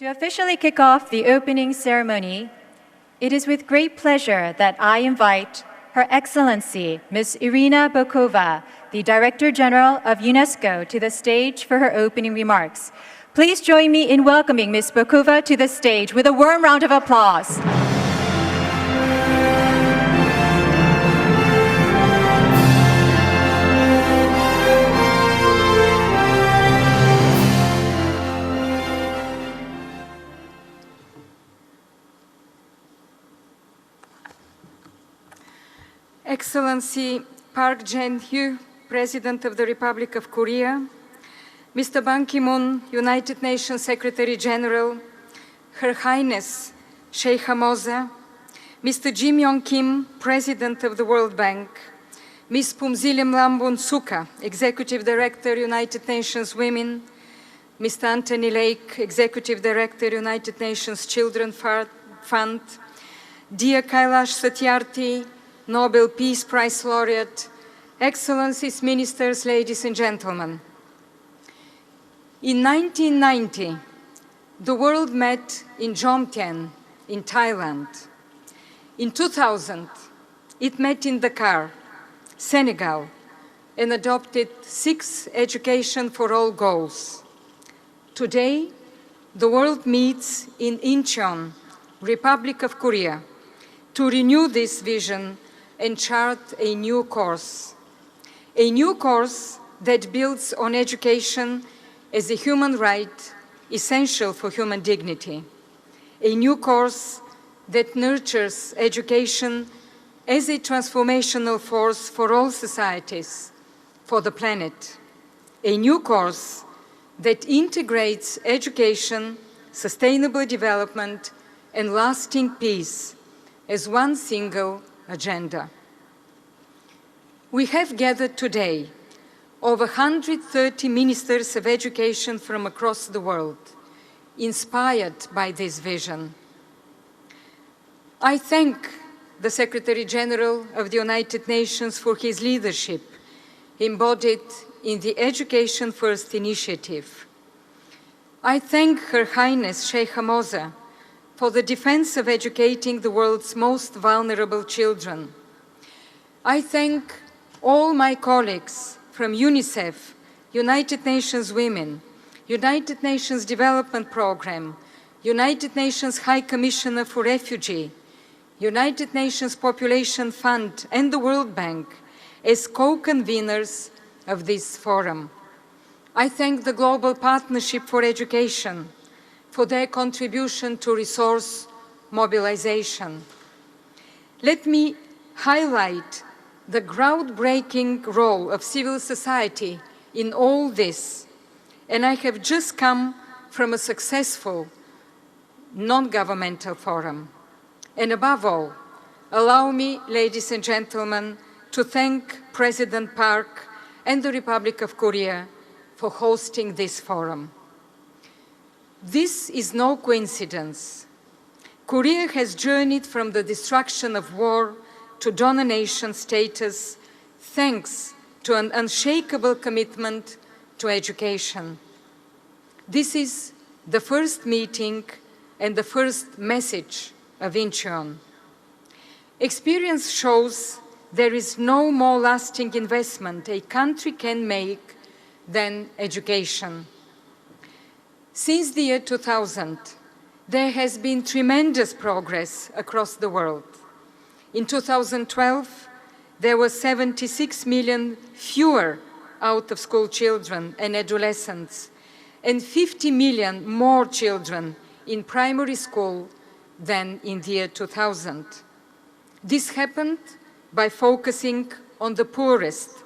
To officially kick off the opening ceremony, it is with great pleasure that I invite Her Excellency, Ms. Irina Bokova, the Director-General of UNESCO, to the stage for her opening remarks. Please join me in welcoming Ms. Bokova to the stage with a warm round of applause. Excellency Park Jae-hyo, President of the Republic of Korea, Mr. Ban Ki-moon, United Nations Secretary-General, Her Highness Sheikh Hamoza, Mr. Jim Yong-kim, President of the World Bank, Ms. Phumzile Mlambo Nsuka, Executive Director, United Nations Women, Mr. Anthony Lake, Executive Director, United Nations Children Fund, dear Kailash Satyarthi, Nobel Peace Prize Laureate, Excellencies, Ministers, ladies and gentlemen. In 1990, the world met in Jomtien, in Thailand. In 2000, it met in Dakar, Senegal, and adopted 6 Education for All goals. Today, the world meets in Incheon, Republic of Korea, to renew this vision and chart a new course that builds on education as a human right essential for human dignity, a new course that nurtures education as a transformational force for all societies, for the planet, a new course that integrates education, sustainable development, and lasting peace as one single agenda. We have gathered today over 130 ministers of education from across the world, inspired by this vision. I thank the Secretary-General of the United Nations for his leadership embodied in the Education First initiative. I thank Her Highness Sheikh Hamoza for the defense of educating the world's most vulnerable children. I thank all my colleagues from UNICEF, United Nations Women, United Nations Development Programme, United Nations High Commissioner for Refugee, United Nations Population Fund, and the World Bank as co-conveners of this forum. I thank the Global Partnership for Education for their contribution to resource mobilization. Let me highlight the groundbreaking role of civil society in all this, and I have just come from a successful non-governmental forum. And above all, allow me, ladies and gentlemen, to thank President Park and the Republic of Korea for hosting this forum. This is no coincidence. Korea has journeyed from the destruction of war to donor nation status thanks to an unshakable commitment to education. This is the first meeting and the first message of Incheon. Experience shows there is no more lasting investment a country can make than education. Since the year 2000, there has been tremendous progress across the world. In 2012, there were 76 million fewer out-of-school children and adolescents, and 50 million more children in primary school than in the year 2000. This happened by focusing on the poorest,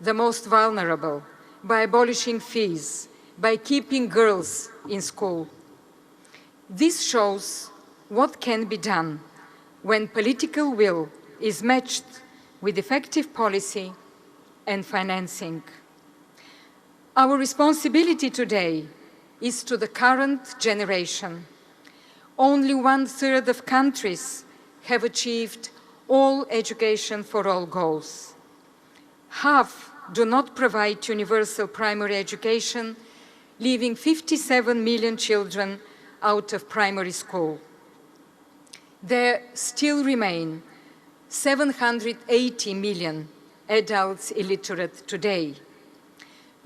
the most vulnerable, by abolishing fees, by keeping girls in school. This shows what can be done when political will is matched with effective policy and financing. Our responsibility today is to the current generation. Only 1/3 of countries have achieved all education for all goals. Half do not provide universal primary education, leaving 57 million children out of primary school. There still remain 780 million adults illiterate today.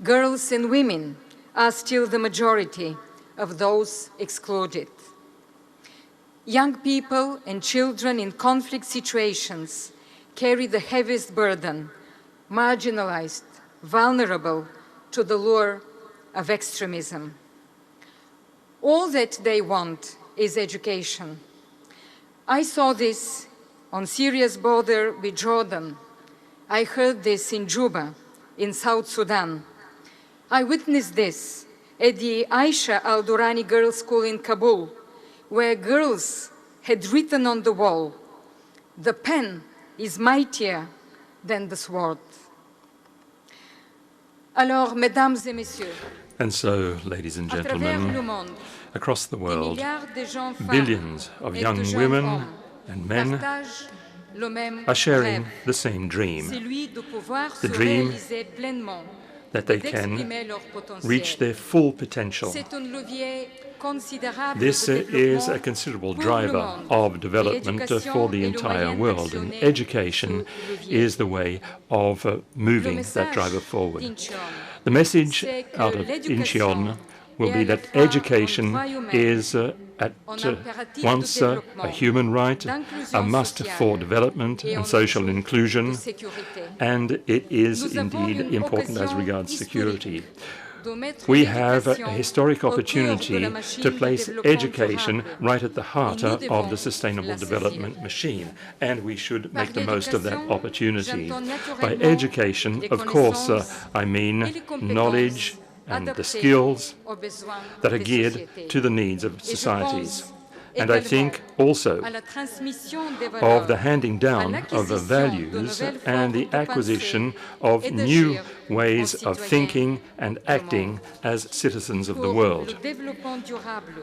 Girls and women are still the majority of those excluded. Young people and children in conflict situations carry the heaviest burden, marginalized, vulnerable to the lure of extremism. All that they want is education. I saw this on Syria's border with Jordan. I heard this in Juba, in South Sudan. I witnessed this at the Aisha al-Durrani Girls' School in Kabul, where girls had written on the wall, "The pen is mightier than the sword." Alors, mesdames et messieurs, and so, ladies and gentlemen, across the world, billions of young women and men are sharing the same dream, the dream that they can reach their full potential. This is a considerable driver of development for the entire world, and education is the way of moving that driver forward. The message out of Incheon will be that education is at once a human right, a must for development and social inclusion, and it is indeed important as regards security. We have a historic opportunity to place education right at the heart of the sustainable development machine, and we should make the most of that opportunity. By education, of course, I mean knowledge and the skills that are geared to the needs of societies. And I think also of the handing down of the values and the acquisition of new ways of thinking and acting as citizens of the world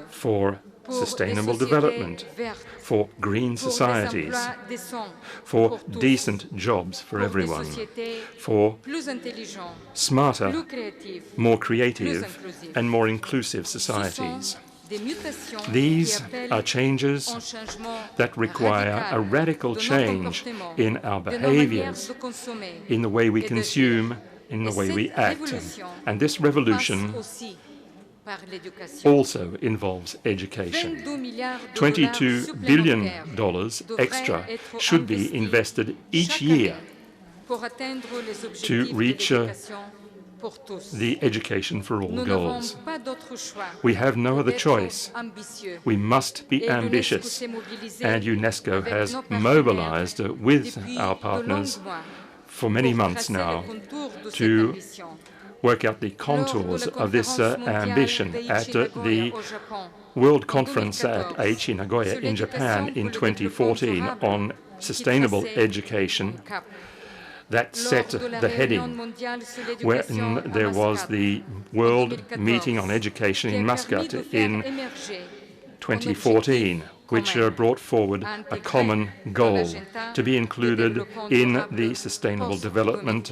for sustainable development, for green societies, for decent jobs for everyone, for smarter, more creative and more inclusive societies. These are changes that require a radical change in our behaviors, in the way we consume, in the way we act. And this revolution also involves education. $22 billion extra should be invested each year to reach the education for all goals. We have no other choice. We must be ambitious, and UNESCO has mobilized with our partners for many months now to work out the contours of this ambition. At the World Conference at Aichi, Nagoya in Japan in 2014 on sustainable education, that set the heading when there was the World Meeting on Education in Muscat in 2014, which brought forward a common goal to be included in the Sustainable Development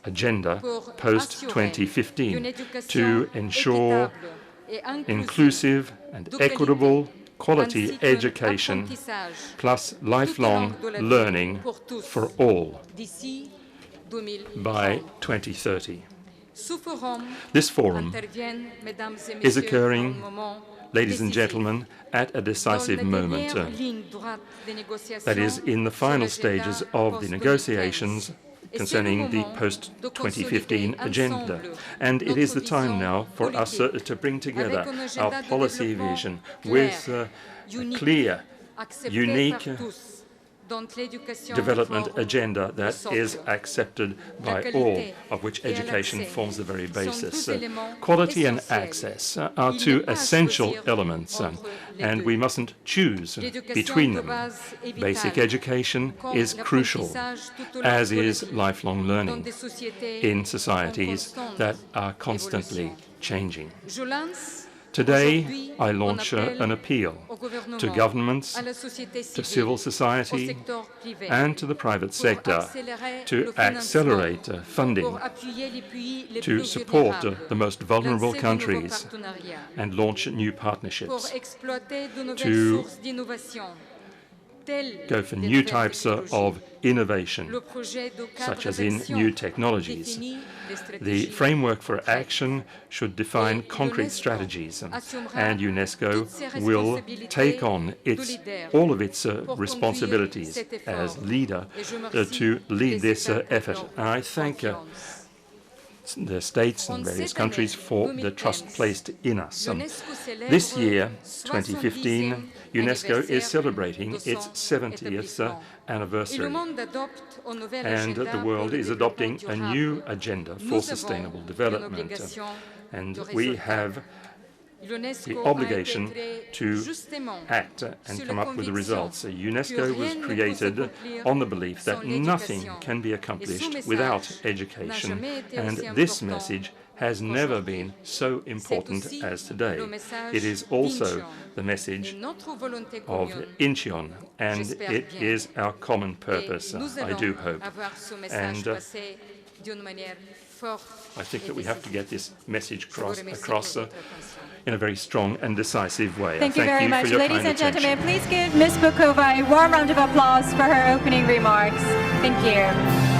Agenda post-2015 to ensure inclusive and equitable quality education plus lifelong learning for all by 2030. This forum is occurring, ladies and gentlemen, at a decisive moment. That is, in the final stages of the negotiations concerning the post-2015 agenda. And it is the time now for us to bring together our policy vision with a clear, unique development agenda that is accepted by all, of which education forms the very basis. Quality and access are two essential elements, and we mustn't choose between them. Basic education is crucial, as is lifelong learning in societies that are constantly changing. Today, I launch an appeal to governments, to civil society, and to the private sector to accelerate funding to support the most vulnerable countries and launch new partnerships, to go for new types of innovation, such as in new technologies. The framework for action should define concrete strategies, and UNESCO will take on all of its responsibilities as leader to lead this effort. And I thank the states and various countries for the trust placed in us. This year, 2015, UNESCO is celebrating its 70th anniversary, and the world is adopting a new agenda for sustainable development. And we have the obligation to act and come up with the results. UNESCO was created on the belief that nothing can be accomplished without education, and this message has never been so important as today. It is also the message of Incheon, and it is our common purpose, I do hope. And I think that we have to get this message across in a very strong and decisive way. Thank you very much. Ladies and gentlemen, please give Ms. Bokova a warm round of applause for her opening remarks. Thank you.